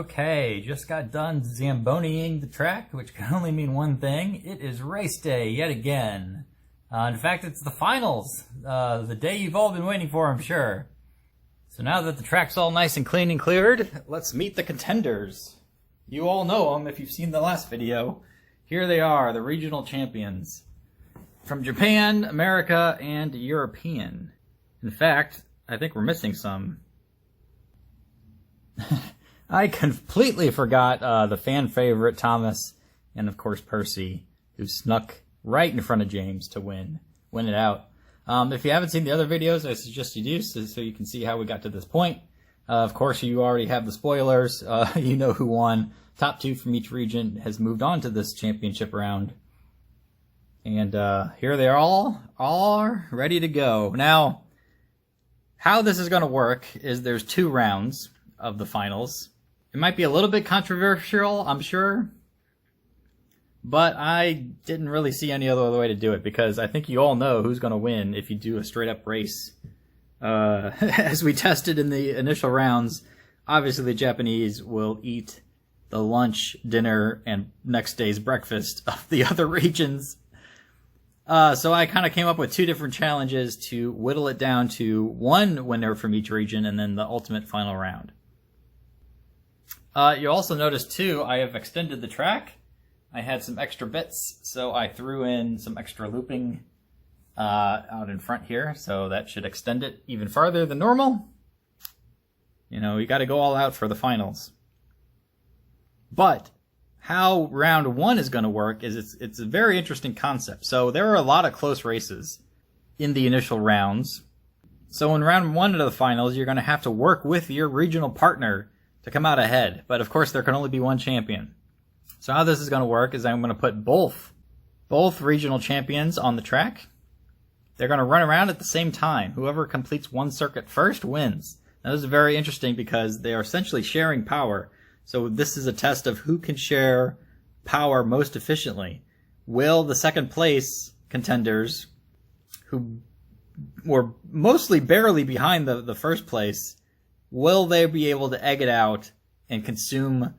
Okay, just got done Zamboniing the track, which can only mean one thing. It is race day yet again. In fact, it's the finals. The day you've all been waiting for, I'm sure. So now that the track's all nice and clean and cleared, let's meet the contenders. You all know them if you've seen the last video. Here they are, the regional champions. From Japan, America, and European. In fact, I think we're missing some. I completely forgot the fan favorite Thomas and of course Percy, who snuck right in front of James to win it out. If you haven't seen the other videos, I suggest you do so you can see how we got to this point. Of course, you already have the spoilers. You know who won. Top two from each region has moved on to this championship round. And here they are all ready to go. Now, how this is going to work is there's 2 rounds of the finals. It might be a little bit controversial, I'm sure, but I didn't really see any other way to do it because I think you all know who's going to win if you do a straight-up race. As we tested in the initial rounds, obviously the Japanese will eat the lunch, dinner, and next day's breakfast of the other regions. So I kind of came up with 2 different challenges to whittle it down to 1 winner from each region and then the ultimate final round. You also notice too, I have extended the track. I had some extra bits, so I threw in some extra looping out in front here, so that should extend it even farther than normal. You know, you got to go all out for the finals. But how round 1 is going to work is it's a very interesting concept. So there are a lot of close races in the initial rounds. So in round 1 of the finals, you're going to have to work with your regional partner to come out ahead. But of course, there can only be 1 champion. So how this is going to work is I'm going to put both regional champions on the track. They're going to run around at the same time. Whoever completes 1 circuit first wins. Now this is very interesting because they are essentially sharing power. So this is a test of who can share power most efficiently. Will the second place contenders, who were mostly barely behind the first place, will they be able to egg it out and consume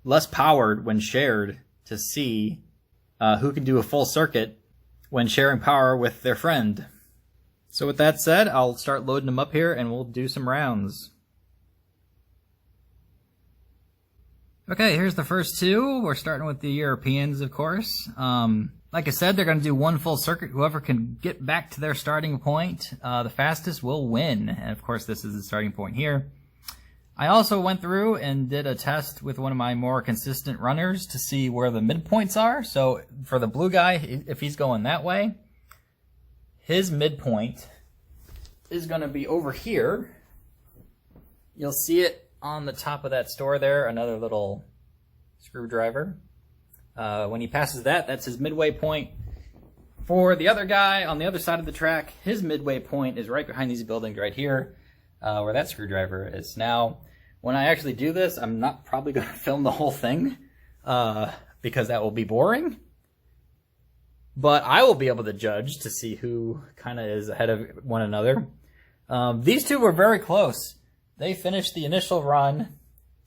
less power when shared to see who can do a full circuit when sharing power with their friend? So with that said, I'll start loading them up here and we'll do some rounds. Okay, here's the first 2. We're starting with the Europeans, of course. Like I said, they're going to do 1 full circuit. Whoever can get back to their starting point the fastest will win. And of course, this is the starting point here. I also went through and did a test with one of my more consistent runners to see where the midpoints are. So for the blue guy, if he's going that way, his midpoint is going to be over here. You'll see it on the top of that store there, another little screwdriver. When he passes that, that's his midway point. For the other guy on the other side of the track, his midway point is right behind these buildings right here, where that screwdriver is. Now, when I actually do this, I'm not probably going to film the whole thing, because that will be boring. But I will be able to judge to see who kind of is ahead of one another. These 2 were very close. They finished the initial run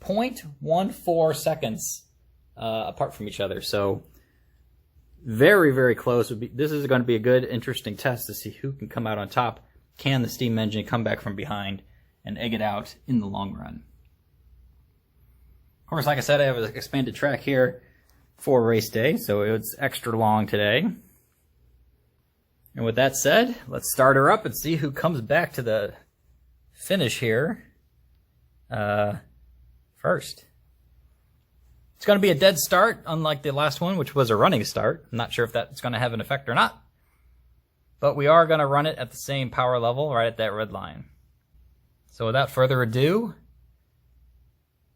0.14 seconds apart from each other. So very, very close. This is going to be a good, interesting test to see who can come out on top. Can the steam engine come back from behind and egg it out in the long run? Of course, like I said, I have an expanded track here for race day, so it's extra long today. And with that said, let's start her up and see who comes back to the finish here first. It's going to be a dead start, unlike the last one, which was a running start. I'm not sure if that's going to have an effect or not. But we are going to run it at the same power level, right at that red line. So without further ado,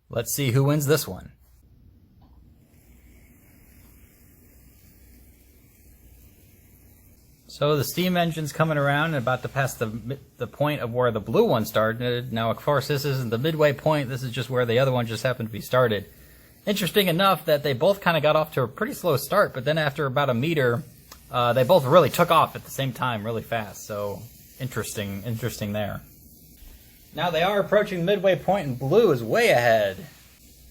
let's see who wins this one. So the steam engine's coming around and about to pass the point of where the blue one started. Now, of course, this isn't the midway point. This is just where the other one just happened to be started. Interesting enough that they both kind of got off to a pretty slow start, but then after about a meter, they both really took off at the same time really fast. So interesting there. Now they are approaching the midway point and blue is way ahead.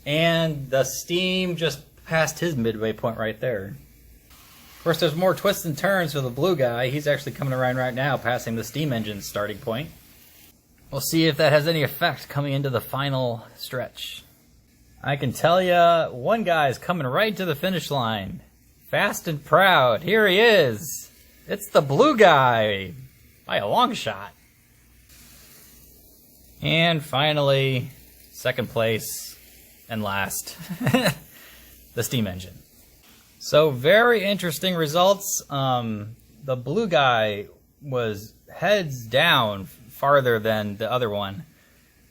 And the steam just passed his midway point right there. Of course, there's more twists and turns for the blue guy. He's actually coming around right now, passing the steam engine's starting point. We'll see if that has any effect coming into the final stretch. I can tell ya, one guy is coming right to the finish line. Fast and proud. Here he is. It's the blue guy by a long shot. And finally, second place and last, the steam engine. So very interesting results. The blue guy was heads down farther than the other one.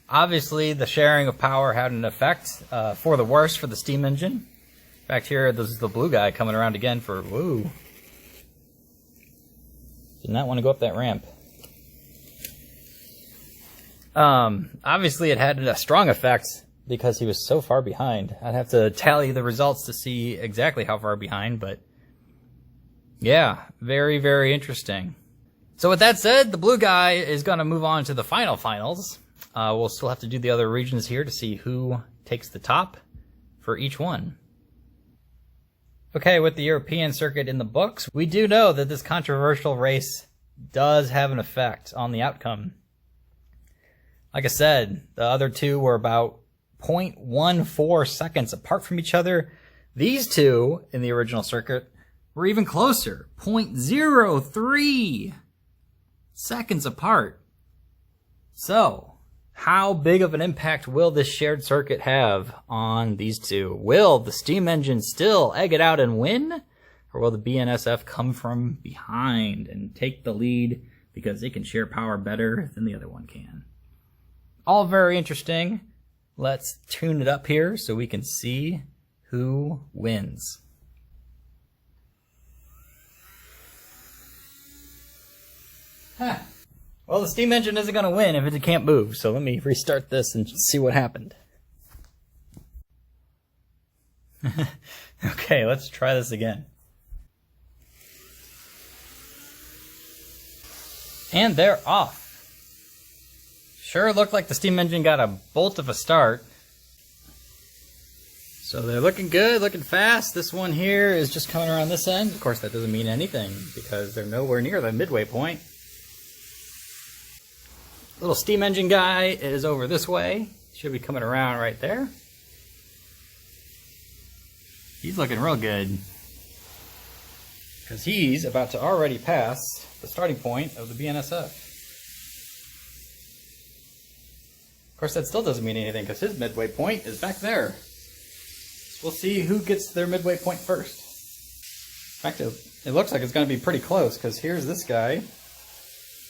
Obviously, the sharing of power had an effect for the worse for the steam engine. In fact, here, this is the blue guy coming around again for, woo. Did not want to go up that ramp. Obviously, it had a strong effect because he was so far behind. I'd have to tally the results to see exactly how far behind, but yeah, very, very interesting. So with that said, the blue guy is going to move on to the finals. We'll still have to do the other regions here to see who takes the top for each one. Okay, with the European circuit in the books, we do know that this controversial race does have an effect on the outcome. Like I said, the other two were about 0.14 seconds apart from each other. These two in the original circuit were even closer, 0.03 seconds apart. So, how big of an impact will this shared circuit have on these two? Will the steam engine still egg it out and win? Or will the BNSF come from behind and take the lead because it can share power better than the other one can? All very interesting. Let's tune it up here so we can see who wins. Huh. Well, the steam engine isn't going to win if it can't move, so let me restart this and see what happened. Okay, let's try this again. And they're off. Sure looked like the steam engine got a bolt of a start. So they're looking good, looking fast. This one here is just coming around this end. Of course, that doesn't mean anything because they're nowhere near the midway point. Little steam engine guy is over this way. Should be coming around right there. He's looking real good because he's about to already pass the starting point of the BNSF. Of course, that still doesn't mean anything because his midway point is back there. So we'll see who gets their midway point first. In fact, it looks like it's going to be pretty close because here's this guy.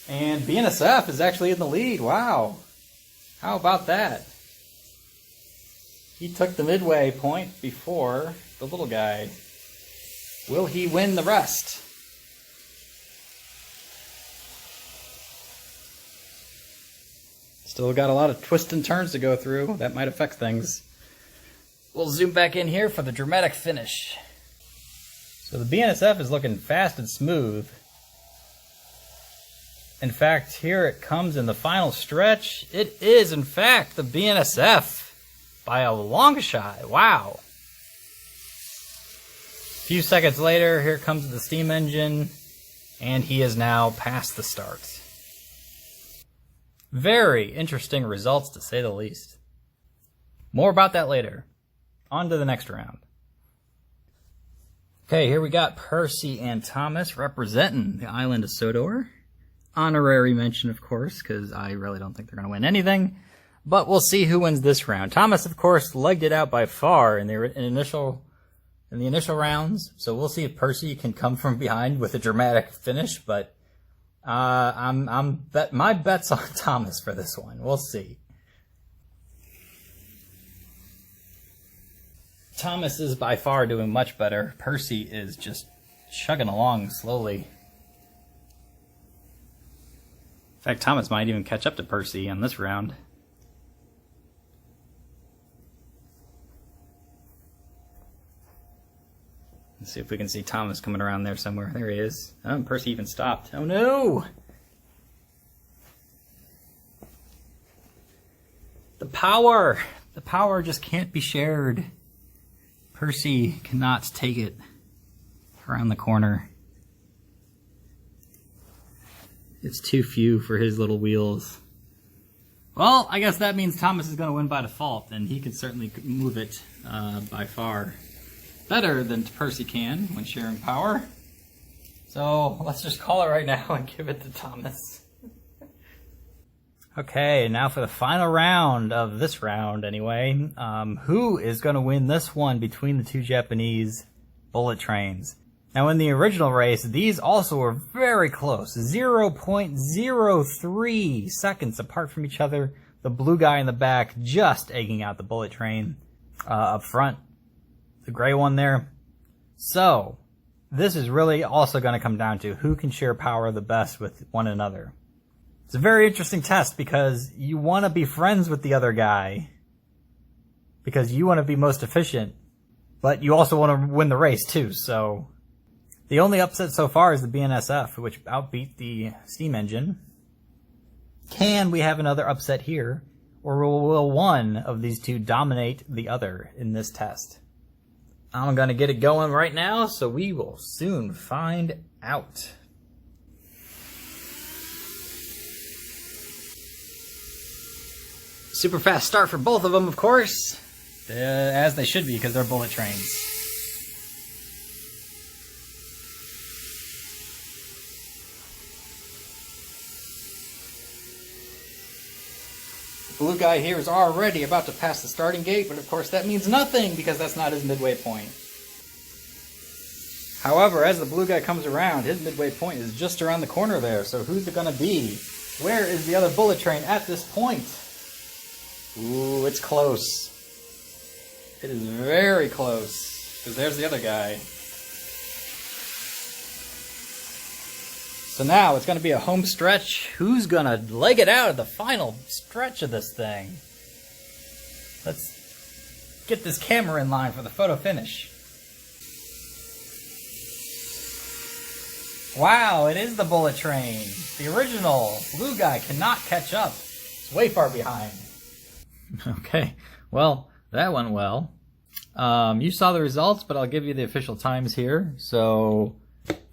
And BNSF is actually in the lead. Wow. How about that? He took the midway point before the little guy. Will he win the rest? Still got a lot of twists and turns to go through. That might affect things. We'll zoom back in here for the dramatic finish. So the BNSF is looking fast and smooth. In fact, here it comes in the final stretch. It is, in fact, the BNSF by a long shot. Wow. A few seconds later, here comes the steam engine, and he is now past the start. Very interesting results, to say the least. More about that later. On to the next round. Okay, here we got Percy and Thomas representing the island of Sodor. Honorary mention, of course, because I really don't think they're going to win anything. But we'll see who wins this round. Thomas, of course, legged it out by far in the initial rounds. So we'll see if Percy can come from behind with a dramatic finish. But my bet's on Thomas for this one. We'll see. Thomas is by far doing much better. Percy is just chugging along slowly. In fact, Thomas might even catch up to Percy on this round. Let's see if we can see Thomas coming around there somewhere. There he is. Oh, and Percy even stopped. Oh no! The power! The power just can't be shared. Percy cannot take it around the corner. It's too few for his little wheels. Well, I guess that means Thomas is going to win by default, and he can certainly move it by far better than Percy can when sharing power. So let's just call it right now and give it to Thomas. Okay, now for the final round of this round anyway. Who is going to win this one between the two Japanese bullet trains? Now in the original race, these also were very close. 0.03 seconds apart from each other. The blue guy in the back just egging out the bullet train up front. The gray one there. So, this is really also going to come down to who can share power the best with one another. It's a very interesting test because you want to be friends with the other guy. Because you want to be most efficient. But you also want to win the race too, so... The only upset so far is the BNSF, which outbeat the steam engine. Can we have another upset here? Or will one of these two dominate the other in this test? I'm going to get it going right now, so we will soon find out. Super fast start for both of them, of course. As they should be, because they're bullet trains. The blue guy here is already about to pass the starting gate, but of course that means nothing because that's not his midway point. However, as the blue guy comes around, his midway point is just around the corner there, so who's it going to be? Where is the other bullet train at this point? Ooh, it's close. It is very close, because there's the other guy. So now it's going to be a home stretch. Who's going to leg it out of the final stretch of this thing? Let's get this camera in line for the photo finish. Wow, it is the bullet train. The original blue guy cannot catch up. It's way far behind. Okay, well, that went well. You saw the results, but I'll give you the official times here. So...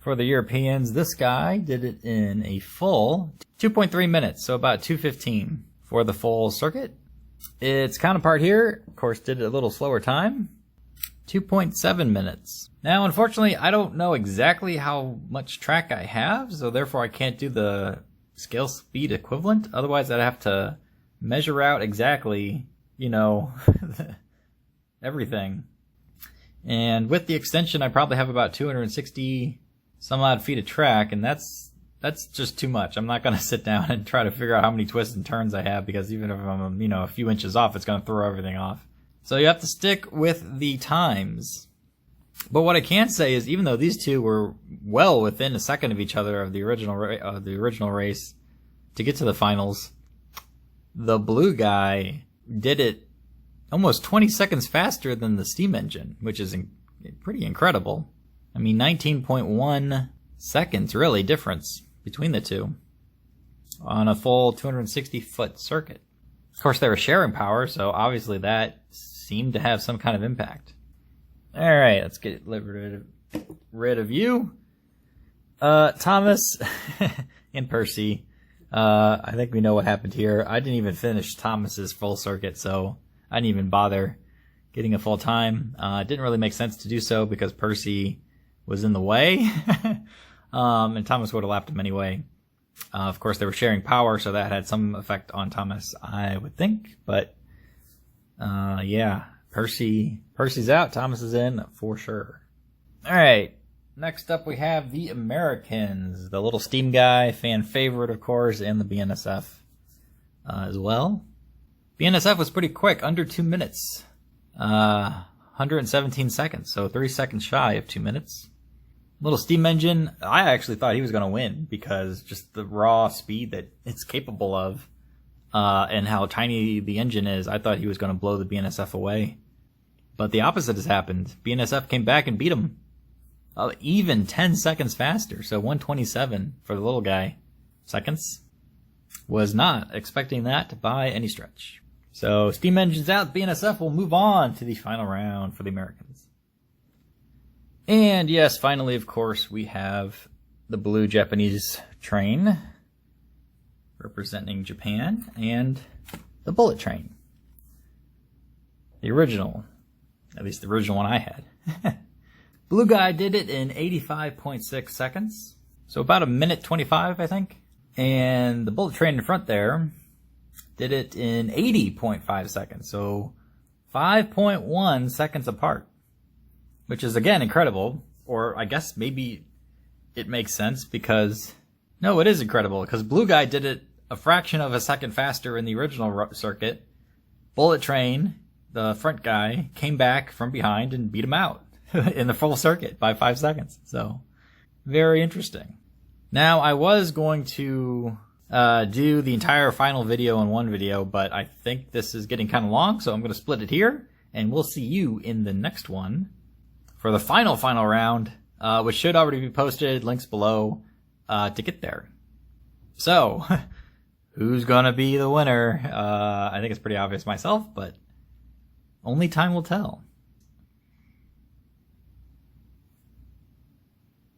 For the Europeans, this guy did it in a full 2.3 minutes, so about 2:15 for the full circuit. Its counterpart here, of course, did it a little slower time, 2.7 minutes. Now, unfortunately, I don't know exactly how much track I have, so therefore I can't do the scale speed equivalent. Otherwise, I'd have to measure out exactly, you know, everything. And with the extension, I probably have about 260 some odd feet of track, and that's just too much. I'm not going to sit down and try to figure out how many twists and turns I have, because even if I'm, you know, a few inches off, it's going to throw everything off. So you have to stick with the times. But what I can say is, even though these two were well within a second of each other of the original race to get to the finals, the blue guy did it almost 20 seconds faster than the steam engine, which is pretty incredible. I mean, 19.1 seconds, really, difference between the two on a full 260-foot circuit. Of course, they were sharing power, so obviously that seemed to have some kind of impact. All right, let's get rid of you. Thomas and Percy. I think we know what happened here. I didn't even finish Thomas's full circuit, so I didn't even bother getting a full time. It didn't really make sense to do so because Percy was in the way, and Thomas would have lapped him anyway. Of course, they were sharing power, so that had some effect on Thomas, I would think. But yeah, Percy's out. Thomas is in for sure. All right, next up we have the Americans, the little steam guy, fan favorite, of course, and the BNSF as well. BNSF was pretty quick, under 2 minutes, 117 seconds, so 3 seconds shy of 2 minutes. Little steam engine, I actually thought he was going to win because just the raw speed that it's capable of, and how tiny the engine is, I thought he was going to blow the BNSF away. But the opposite has happened. BNSF came back and beat him. Even 10 seconds faster, so 127 for the little guy. Seconds. Was not expecting that by any stretch. So steam engines out, BNSF will move on to the final round for the Americans. And yes, finally, of course, we have the blue Japanese train representing Japan and the bullet train. The original, at least the original one I had. Blue guy did it in 85.6 seconds. So about 1:25, I think. And the bullet train in front there did it in 80.5 seconds. So 5.1 seconds apart. Which is, again, incredible. Or I guess maybe it makes sense because... No, it is incredible because blue guy did it a fraction of a second faster in the original circuit. Bullet train, the front guy, came back from behind and beat him out in the full circuit by 5 seconds. So, very interesting. Now, I was going to do the entire final video in one video, but I think this is getting kind of long, so I'm going to split it here, and we'll see you in the next one for the final round, which should already be posted, links below, to get there. So, who's going to be the winner? I think it's pretty obvious myself, but only time will tell.